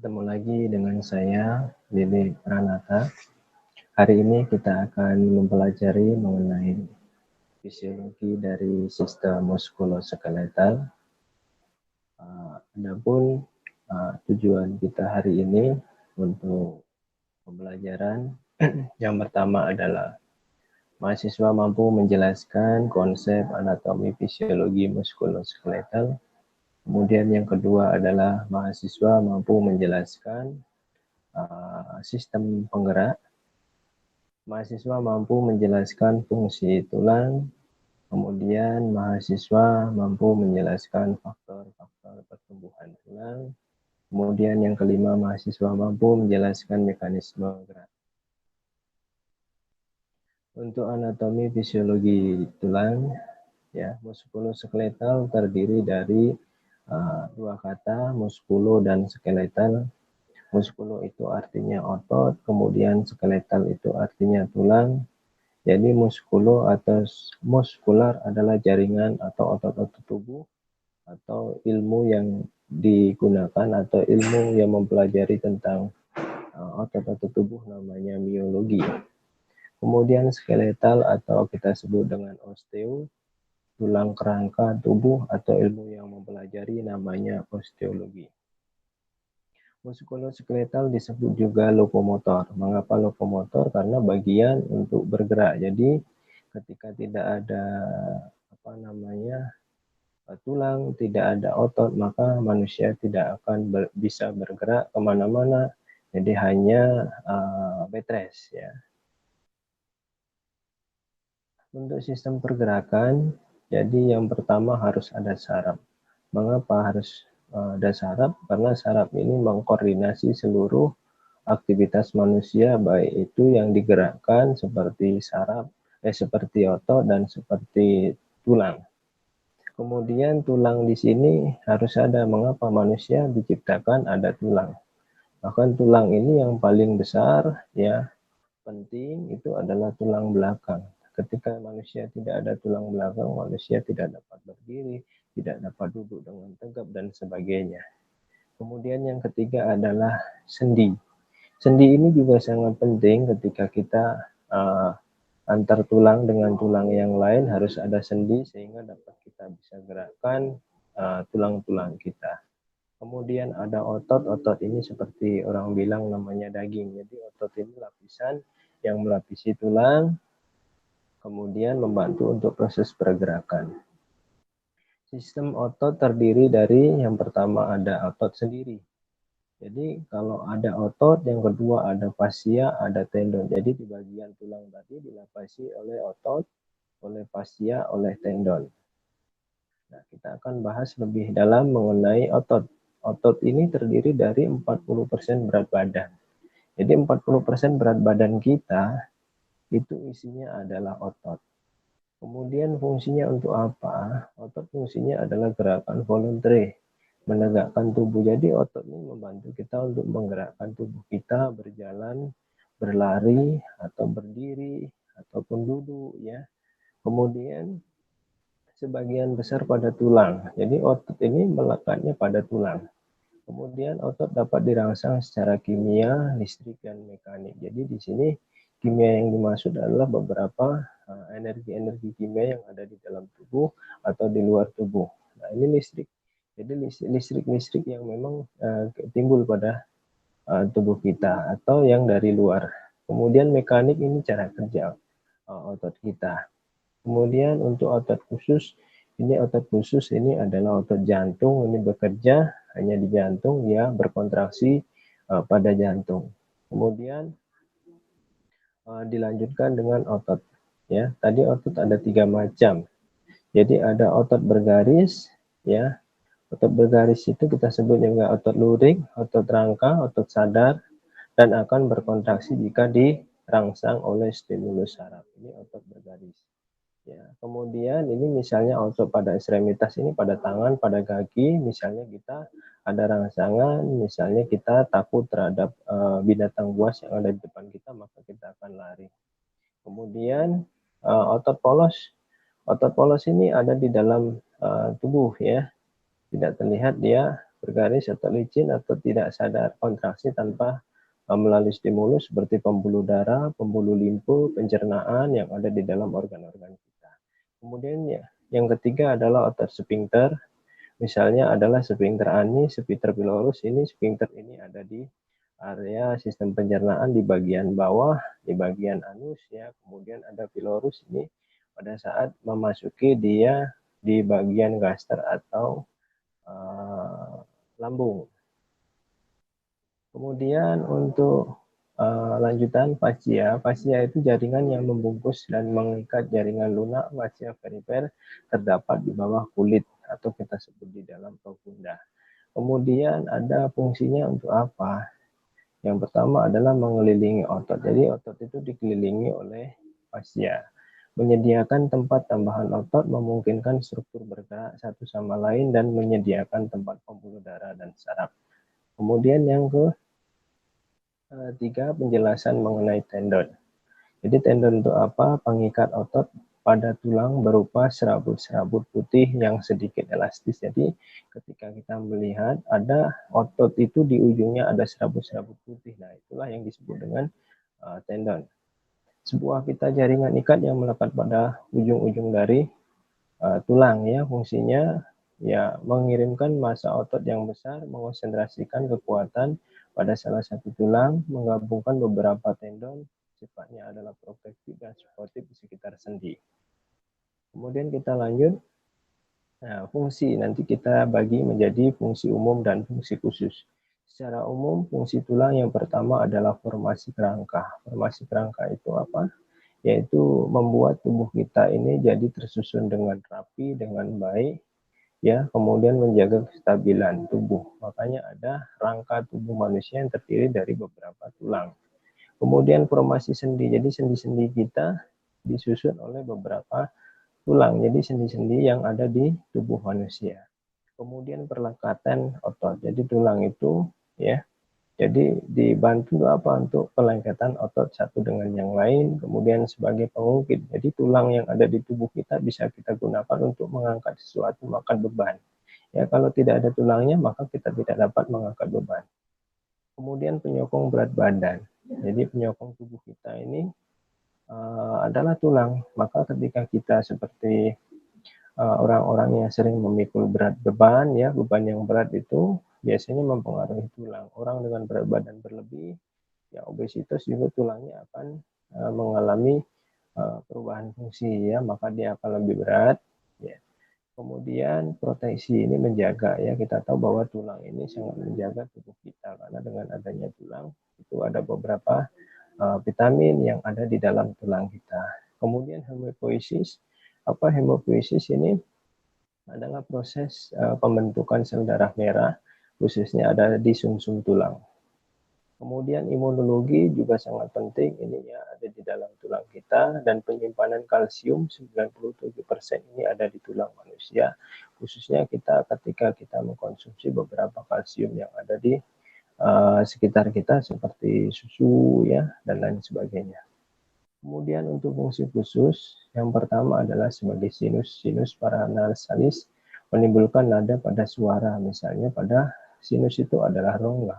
Ketemu lagi dengan saya, Lili Pranata. Hari ini kita akan mempelajari mengenai fisiologi dari sistem muskuloskeletal. Adapun tujuan kita hari ini untuk pembelajaran yang pertama adalah mahasiswa mampu menjelaskan konsep anatomi fisiologi muskuloskeletal. Kemudian yang kedua adalah mahasiswa mampu menjelaskan sistem penggerak. Mahasiswa mampu menjelaskan fungsi tulang, kemudian mahasiswa mampu menjelaskan faktor-faktor pertumbuhan tulang, kemudian yang kelima mahasiswa mampu menjelaskan mekanisme gerak. Untuk anatomi fisiologi tulang, ya, muskuloskeletal terdiri dari dua kata, muskulo dan skeletal. Muskulo itu artinya otot, kemudian skeletal itu artinya tulang. Jadi muskulo atau muskular adalah jaringan atau otot-otot tubuh atau ilmu yang digunakan atau ilmu yang mempelajari tentang otot-otot tubuh namanya miologi. Kemudian skeletal atau kita sebut dengan osteo, tulang kerangka tubuh atau ilmu yang mempelajari namanya osteologi. Muskuloskeletal disebut juga lokomotor. Mengapa lokomotor? Karena bagian untuk bergerak. Jadi ketika tidak ada tulang, tidak ada otot, maka manusia tidak akan bisa bergerak kemana-mana. Jadi hanya bed rest, ya. Untuk sistem pergerakan, jadi yang pertama harus ada saraf. Mengapa harus ada saraf? Karena saraf ini mengkoordinasi seluruh aktivitas manusia, baik itu yang digerakkan seperti seperti otot dan seperti tulang. Kemudian tulang di sini harus ada. Mengapa manusia diciptakan ada tulang? Bahkan tulang ini yang paling besar, ya, penting itu adalah tulang belakang. Ketika manusia tidak ada tulang belakang, manusia tidak dapat berdiri, tidak dapat duduk dengan tegap, dan sebagainya. Kemudian yang ketiga adalah sendi. Sendi ini juga sangat penting ketika kita antar tulang dengan tulang yang lain harus ada sendi sehingga dapat kita bisa gerakkan tulang-tulang kita. Kemudian ada otot. Otot ini seperti orang bilang namanya daging. Jadi otot ini lapisan yang melapisi tulang, kemudian membantu untuk proses pergerakan. Sistem otot terdiri dari yang pertama ada otot sendiri. Jadi kalau ada otot, yang kedua ada fascia, ada tendon. Jadi di bagian tulang tadi dilapisi oleh otot, oleh fascia, oleh tendon. Nah, kita akan bahas lebih dalam mengenai otot. Otot ini terdiri dari 40% berat badan. Jadi 40% berat badan kita itu isinya adalah otot. Kemudian fungsinya untuk apa? Otot fungsinya adalah gerakan voluntary, menegakkan tubuh. Jadi otot ini membantu kita untuk menggerakkan tubuh kita berjalan, berlari, atau berdiri, ataupun duduk, ya. Kemudian sebagian besar pada tulang. Jadi otot ini melekatnya pada tulang. Kemudian otot dapat dirangsang secara kimia, listrik, dan mekanik. Jadi di sini kimia yang dimaksud adalah beberapa energi-energi kimia yang ada di dalam tubuh atau di luar tubuh. Nah, ini listrik. Jadi listrik-listrik yang memang timbul pada tubuh kita atau yang dari luar. Kemudian mekanik ini cara kerja otot kita. Kemudian untuk otot khusus ini adalah otot jantung. Ini bekerja hanya di jantung, ya, berkontraksi pada jantung. Kemudian dilanjutkan dengan otot, ya. Tadi otot ada 3 macam. Jadi ada otot bergaris, ya. Otot bergaris itu kita sebut juga otot lurik, otot rangka, otot sadar, dan akan berkontraksi jika dirangsang oleh stimulus saraf. Ini otot bergaris. Ya, kemudian ini misalnya otot pada ekstremitas ini pada tangan, pada kaki, misalnya kita ada rangsangan, misalnya kita takut terhadap binatang buas yang ada di depan kita, maka kita akan lari. Kemudian otot polos. Otot polos ini ada di dalam tubuh, ya. Tidak terlihat dia bergaris atau licin atau tidak sadar, kontraksi tanpa melalui stimulus seperti pembuluh darah, pembuluh limfu, pencernaan yang ada di dalam organ-organ kita. Kemudian ya, yang ketiga adalah otot sphincter. Misalnya adalah sphincter ani, sphincter pylorus. Ini sphincter ini ada di area sistem pencernaan di bagian bawah, di bagian anus ya. Kemudian ada pylorus ini pada saat memasuki dia di bagian gaster atau lambung. Kemudian untuk lanjutan fascia. Fascia itu jaringan yang membungkus dan mengikat jaringan lunak fascia perifer terdapat di bawah kulit atau kita sebut di dalam profunda. Kemudian ada fungsinya untuk apa? Yang pertama adalah mengelilingi otot. Jadi otot itu dikelilingi oleh fascia. Menyediakan tempat tambahan otot memungkinkan struktur bergerak satu sama lain dan menyediakan tempat pembuluh darah dan saraf. Kemudian yang ketiga, penjelasan mengenai tendon. Jadi tendon itu apa? Pengikat otot pada tulang berupa serabut-serabut putih yang sedikit elastis. Jadi ketika kita melihat ada otot itu di ujungnya ada serabut-serabut putih. Nah, itulah yang disebut dengan tendon. Sebuah pita jaringan ikat yang melekat pada ujung-ujung dari tulang ya, fungsinya ya mengirimkan massa otot yang besar, mengonsentrasikan kekuatan pada salah satu tulang, menggabungkan beberapa tendon, sifatnya adalah protektif dan suportif di sekitar sendi. Kemudian kita lanjut. Nah, fungsi nanti kita bagi menjadi fungsi umum dan fungsi khusus. Secara umum, fungsi tulang yang pertama adalah formasi kerangka. Formasi kerangka itu apa? Yaitu membuat tubuh kita ini jadi tersusun dengan rapi, dengan baik, ya, kemudian menjaga kestabilan tubuh. Makanya ada rangka tubuh manusia yang terdiri dari beberapa tulang. Kemudian formasi sendi. Jadi sendi-sendi kita disusun oleh beberapa tulang. Jadi sendi-sendi yang ada di tubuh manusia. Kemudian perlekatan otot. Jadi tulang itu ya, jadi dibantu apa untuk pelengkatan otot satu dengan yang lain, kemudian sebagai pengungkit. Jadi tulang yang ada di tubuh kita bisa kita gunakan untuk mengangkat sesuatu, makan beban. Ya, kalau tidak ada tulangnya maka kita tidak dapat mengangkat beban. Kemudian penyokong berat badan. Jadi penyokong tubuh kita ini adalah tulang. Maka ketika kita seperti orang-orang yang sering memikul berat beban, ya beban yang berat itu biasanya mempengaruhi tulang. Orang dengan berat badan berlebih, ya obesitas juga tulangnya akan mengalami perubahan fungsi, ya maka dia akan lebih berat. Ya. Kemudian proteksi ini menjaga, ya kita tahu bahwa tulang ini sangat menjaga tubuh kita karena dengan adanya tulang itu ada beberapa vitamin yang ada di dalam tulang kita. Kemudian hemopoiesis. Apa hemopoiesis ini? Adalah proses pembentukan sel darah merah, khususnya ada di sumsum tulang. Kemudian imunologi juga sangat penting, ini ya ada di dalam tulang kita, dan penyimpanan kalsium 97% ini ada di tulang manusia, khususnya kita ketika kita mengkonsumsi beberapa kalsium yang ada di sekitar kita seperti susu ya dan lain sebagainya. Kemudian untuk fungsi khusus, yang pertama adalah sebagai sinus paranasalis, menimbulkan nada pada suara. Misalnya pada sinus itu adalah rongga.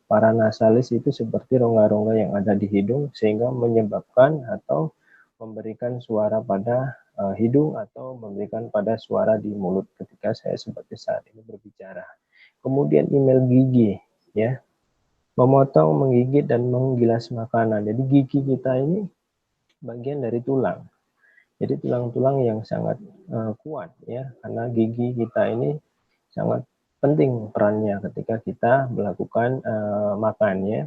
Paranasalis itu seperti rongga-rongga yang ada di hidung sehingga menyebabkan atau memberikan suara pada hidung atau memberikan pada suara di mulut ketika saya seperti saat ini berbicara. Kemudian email gigi ya, memotong, menggigit dan menggilas makanan. Jadi gigi kita ini bagian dari tulang. Jadi tulang-tulang yang sangat kuat ya, karena gigi kita ini sangat penting perannya ketika kita melakukan makan ya.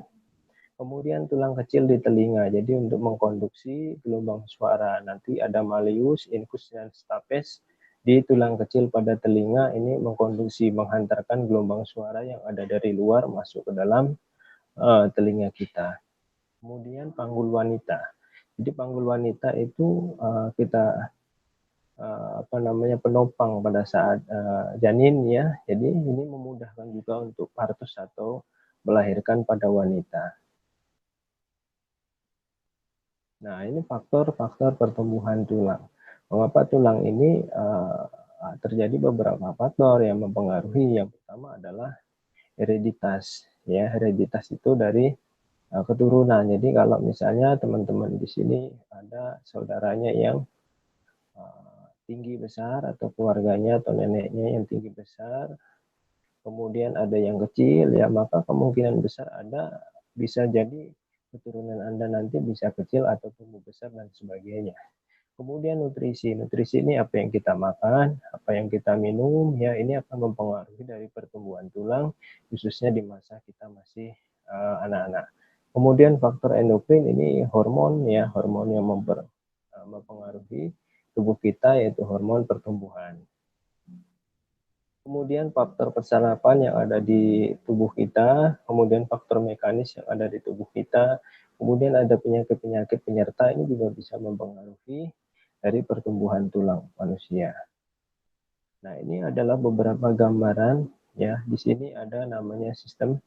Kemudian tulang kecil di telinga, jadi untuk mengkonduksi gelombang suara. Nanti ada malleus, incus, dan stapes di tulang kecil pada telinga ini mengkonduksi, menghantarkan gelombang suara yang ada dari luar masuk ke dalam telinga kita. Kemudian panggul wanita. Jadi panggul wanita itu kita penopang pada saat janin ya. Jadi ini memudahkan juga untuk partus atau melahirkan pada wanita. Nah, ini faktor-faktor pertumbuhan tulang. Mengapa tulang ini terjadi beberapa faktor yang mempengaruhi. Yang pertama pertama adalah hereditas. Ya, hereditas itu dari keturunan. Jadi kalau misalnya teman-teman di sini ada saudaranya yang tinggi besar atau keluarganya atau neneknya yang tinggi besar, kemudian ada yang kecil, ya maka kemungkinan besar ada bisa jadi keturunan Anda nanti bisa kecil atau tumbuh besar dan sebagainya. Kemudian nutrisi. Nutrisi ini apa yang kita makan, apa yang kita minum, ya ini akan mempengaruhi dari pertumbuhan tulang, khususnya di masa kita masih anak-anak. Kemudian faktor endokrin ini hormon, ya hormon yang mempengaruhi tubuh kita, yaitu hormon pertumbuhan. Kemudian faktor persarapan yang ada di tubuh kita, kemudian faktor mekanis yang ada di tubuh kita, kemudian ada penyakit-penyakit penyerta, ini juga bisa mempengaruhi dari pertumbuhan tulang manusia. Nah, ini adalah beberapa gambaran, ya. Di sini ada namanya sistem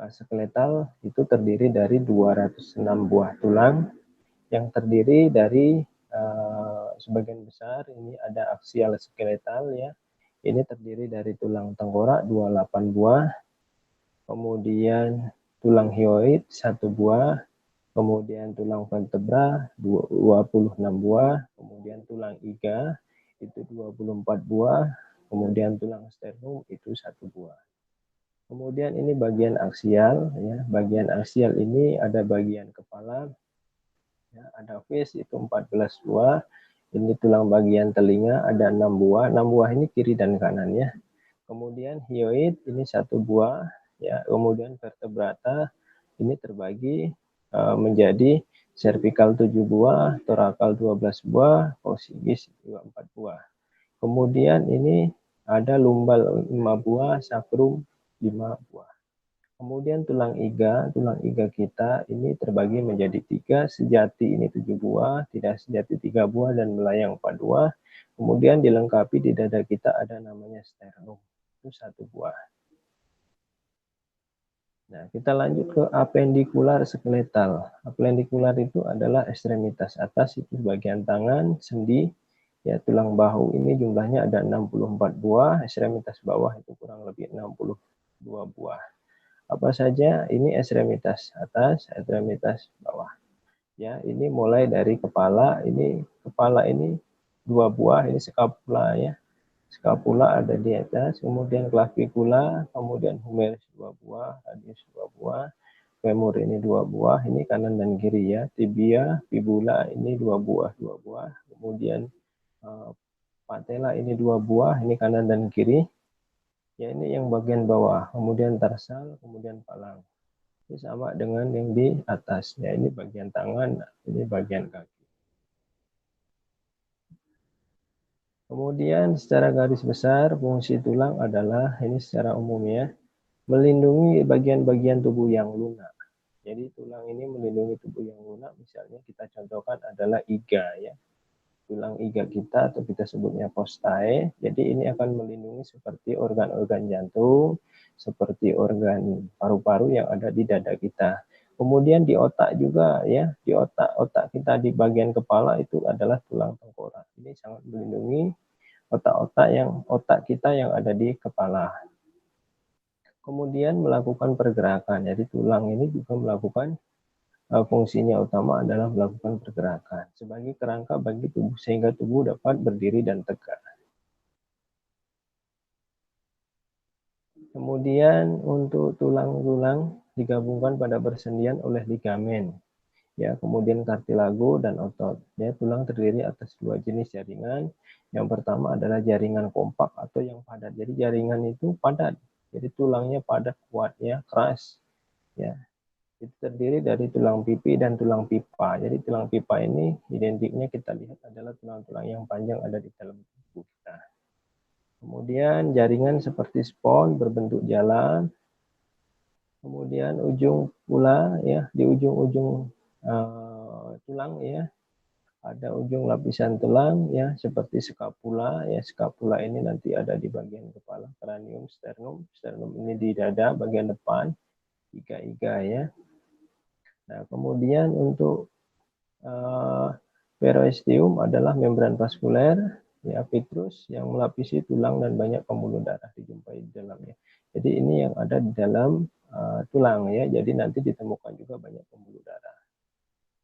skeletal, itu terdiri dari 206 buah tulang yang terdiri dari sebagian besar ini ada aksial skeletal, ya. Ini terdiri dari tulang tengkorak 28 buah, kemudian tulang hyoid 1 buah, kemudian tulang vertebra 26 buah, kemudian tulang iga itu 24 buah, kemudian tulang sternum itu 1 buah. Kemudian ini bagian aksial, ya. Bagian aksial ini ada bagian kepala, ya, ada face itu 14 buah. Ini tulang bagian telinga ada 6 buah. 6 buah ini kiri dan kanan, ya. Kemudian hyoid ini 1 buah, ya. Kemudian vertebrata ini terbagi menjadi cervical 7 buah, thoracal 12 buah, coccygeus juga 4 buah. Kemudian ini ada lumbal 5 buah, sacrum 5 buah. Kemudian tulang iga kita ini terbagi menjadi 3, sejati ini 7 buah, tidak sejati 3 buah, dan melayang 4 buah. Kemudian dilengkapi di dada kita ada namanya sternum, itu 1 buah. Nah, kita lanjut ke apendikular skeletal. Apendikular itu adalah ekstremitas atas, itu bagian tangan, sendi, ya tulang bahu ini jumlahnya ada 64 buah, ekstremitas bawah itu kurang lebih 62 buah. Apa saja? Ini ekstremitas atas, ekstremitas bawah. Ya, ini mulai dari kepala ini 2 buah, ini skapula, ya. Skapula ada di atas, kemudian clavikula, kemudian humerus 2 buah, radius 2 buah, femur ini 2 buah, ini kanan dan kiri, ya. Tibia, fibula ini 2 buah, kemudian patella ini 2 buah, ini kanan dan kiri. Ya, ini yang bagian bawah, kemudian tarsal, kemudian palang. Ini sama dengan yang di atas, ya ini bagian tangan, ini bagian kaki. Kemudian secara garis besar fungsi tulang adalah ini secara umum, ya, melindungi bagian-bagian tubuh yang lunak. Jadi tulang ini melindungi tubuh yang lunak, misalnya kita contohkan adalah iga, ya. Tulang iga kita atau kita sebutnya costae. Jadi ini akan melindungi seperti organ-organ jantung, seperti organ paru-paru yang ada di dada kita. Kemudian di otak juga, ya, di otak kita di bagian kepala itu adalah tulang tengkorak. Ini sangat melindungi otak kita yang ada di kepala. Kemudian melakukan pergerakan. Jadi tulang ini juga melakukan fungsinya utama adalah melakukan pergerakan sebagai kerangka bagi tubuh sehingga tubuh dapat berdiri dan tegak. Kemudian untuk tulang-tulang digabungkan pada persendian oleh ligamen, ya, kemudian kartilago dan otot. Ya, tulang terdiri atas 2 jenis jaringan. Yang pertama adalah jaringan kompak atau yang padat. Jadi jaringan itu padat. Jadi tulangnya padat, kuat, ya, keras. Ya, itu terdiri dari tulang pipi dan tulang pipa. Jadi tulang pipa ini identiknya kita lihat adalah tulang-tulang yang panjang ada di dalam tubuh kita. Kemudian jaringan seperti spons berbentuk jalan. Kemudian ujung pula, ya, di ujung-ujung tulang, ya, ada ujung lapisan tulang, ya, seperti skapula, ya. Skapula ini nanti ada di bagian kepala, kranium, sternum. Sternum ini di dada bagian depan, iga-iga, ya. Nah, kemudian untuk periosteum adalah membran vaskuler, ya petrus yang melapisi tulang dan banyak pembuluh darah dijumpai di dalamnya. Jadi ini yang ada di dalam tulang ya. Jadi nanti ditemukan juga banyak pembuluh darah.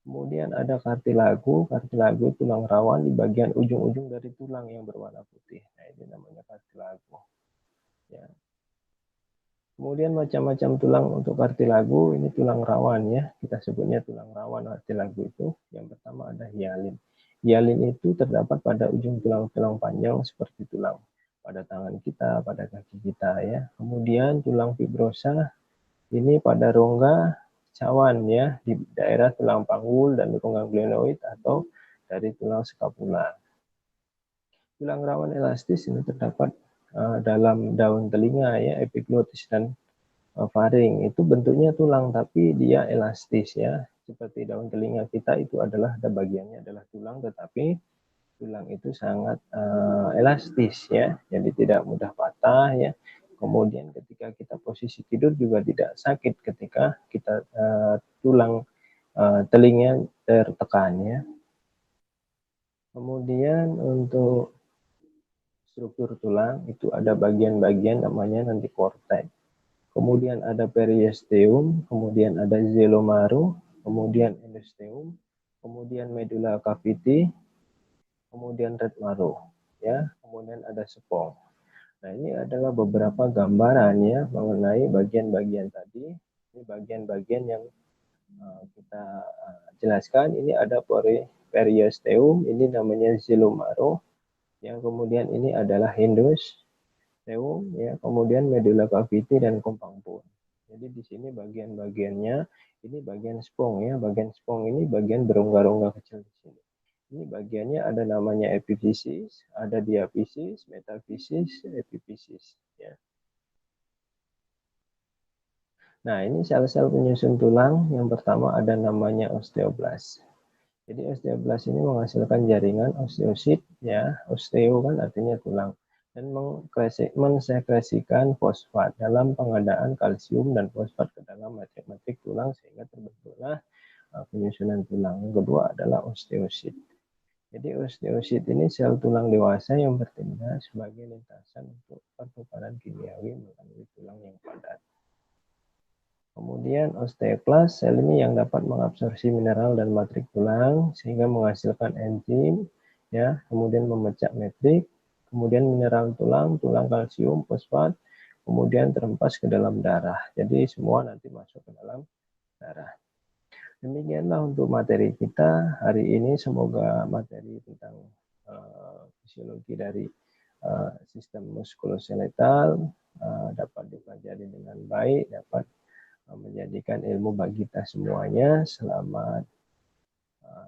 Kemudian ada kartilago. Kartilago tulang rawan di bagian ujung-ujung dari tulang yang berwarna putih. Nah, ini namanya kartilago. Ya. Kemudian macam-macam tulang untuk kartilago, ini tulang rawan ya. Kita sebutnya tulang rawan kartilago itu. Yang pertama ada hialin. Hialin itu terdapat pada ujung tulang-tulang panjang seperti tulang pada tangan kita, pada kaki kita ya. Kemudian tulang fibrosa ini pada rongga cawan ya, di daerah tulang panggul dan rongga glenoid atau dari tulang skapula. Tulang rawan elastis ini terdapat dalam daun telinga ya, epiglotis dan faring. Itu bentuknya tulang tapi dia elastis ya. Seperti daun telinga kita itu adalah ada bagiannya adalah tulang, tetapi tulang itu sangat elastis ya, jadi tidak mudah patah ya. Kemudian ketika kita posisi tidur juga tidak sakit ketika kita tulang telinga tertekan ya. Kemudian untuk struktur tulang itu ada bagian-bagian namanya nanti korteks. Kemudian ada periosteum, kemudian ada xelomaru, kemudian endosteum, kemudian medulla cavity, kemudian red marrow ya, kemudian ada spong. Nah, ini adalah beberapa gambaran ya mengenai bagian-bagian tadi. Ini bagian-bagian yang kita jelaskan. Ini ada periosteum, ini namanya xilomaro. Yang kemudian ini adalah endosteum, ya, kemudian medulla cavity dan kompang bone. Jadi di sini bagian-bagiannya, ini bagian spong ya. Bagian spong ini bagian berongga-rongga kecil di sini. Ini bagiannya ada namanya epifisis, ada diafisis, metafisis, epifisis. Ya. Nah, ini sel-sel penyusun tulang. Yang pertama ada namanya osteoblast. Jadi osteoblast ini menghasilkan jaringan osteosit, ya. Osteo kan artinya tulang. Dan mensekresikan fosfat dalam pengadaan kalsium dan fosfat ke dalam matrik-matrik tulang sehingga terbentuklah penyusunan tulang. Yang kedua adalah osteosit. Jadi osteosit ini sel tulang dewasa yang bertindak sebagai lintasan untuk pertukaran kimiawi melalui tulang yang padat. Kemudian osteoklast, sel ini yang dapat mengabsorpsi mineral dan matrik tulang sehingga menghasilkan enzim, ya, kemudian memecah matrik, kemudian mineral tulang, tulang kalsium, fosfat, kemudian terhempas ke dalam darah. Jadi semua nanti masuk ke dalam darah. Demikianlah untuk materi kita hari ini. Semoga materi tentang fisiologi dari sistem muskuloskeletal dapat dipelajari dengan baik, dapat menjadikan ilmu bagi kita semuanya. Selamat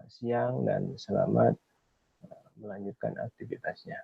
siang dan selamat melanjutkan aktivitasnya.